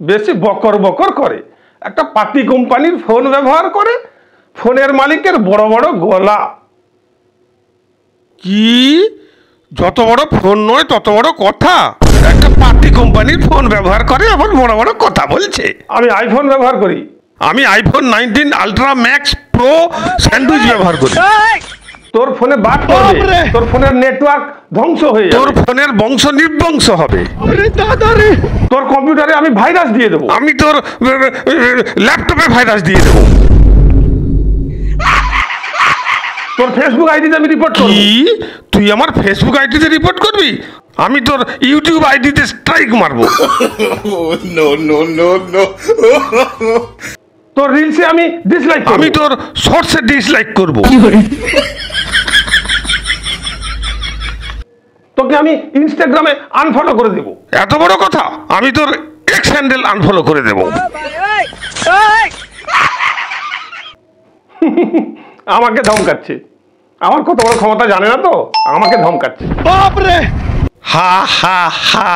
বেশি বকর বকর করে। একটা পাতি কোম্পানির ফোন ব্যবহার করে, ফোনের মালিকের বড় বড় গলা। কি? যত বড় ফোন নয় তত বড় কথা? একটা পাতি কোম্পানির ফোন ব্যবহার করে আবার বড় বড় কথা বলছে। আমি আইফোন ব্যবহার করি। আমি iPhone 19 ultra max pro sandwich ব্যবহার করি। তোর ফোনে বাদ পড়বে, তোর ফোনের নেটওয়ার্ক ধ্বংস হয়ে যাবে, তোর ফোনের বংশ নির্বংশ হবে। তোর কম্পিউটারে আমি ভাইরাস দিয়ে দেবো, আমি তোর ল্যাপটপে ভাইরাস দিয়ে দেবো। তোর ফেসবুক আইডিতে আমি রিপোর্ট করব। কি? তুই আমার ফেসবুক আইডিতে রিপোর্ট করবি? আমি তোর ইউটিউব আইডিতে স্ট্রাইক মারবো। No no no no. তোর রিলসে আমি ডিসলাইক করব। আমি তোর শর্টসে ডিসলাইক করব। তোকে আমি ইনস্টাগ্রামে আনফলো করে দেব। এত বড় কথা? আমি তোর এক্স হ্যান্ডেল আনফলো করে দেব। আমাকে ধমকাচ্ছে। আমার কত বড় ক্ষমতা জানে না তো, আমাকে ধমকাচ্ছে। বাপরে! হা হা হা,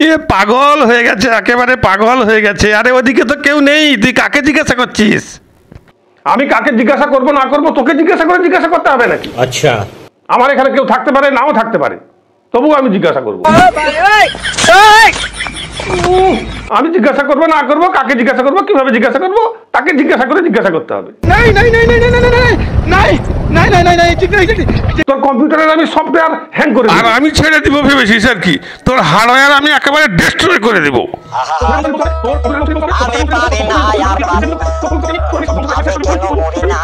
এ পাগল হয়ে গেছে, একেবারে পাগল হয়ে গেছে। আরে ওদিকে তো কেউ নেই, তুই কাকে জিজ্ঞাসা করছিস? আমি কাকে জিজ্ঞাসা করব না করব তোকে জিজ্ঞাসা করতে হবে নাকি? আচ্ছা, আমার এখানে কেউ থাকতে পারে, নাও থাকতে পারে, তবুও আমি জিজ্ঞাসা করব। আমি জিজ্ঞাসা করবো না করবো, কাকে জিজ্ঞাসা করবো, কিভাবে জিজ্ঞাসা করবো, তাকে জিজ্ঞাসা করতে হবে। তোর কম্পিউটারের আমি সফটওয়্যার হ্যাং করে আর আমি ছেড়ে দিব ভেবেছিস আর কি? তোর হার্ডওয়্যার আমি একেবারে ডিস্ট্রয় করে দেব। আমি পারি না আর পারি না,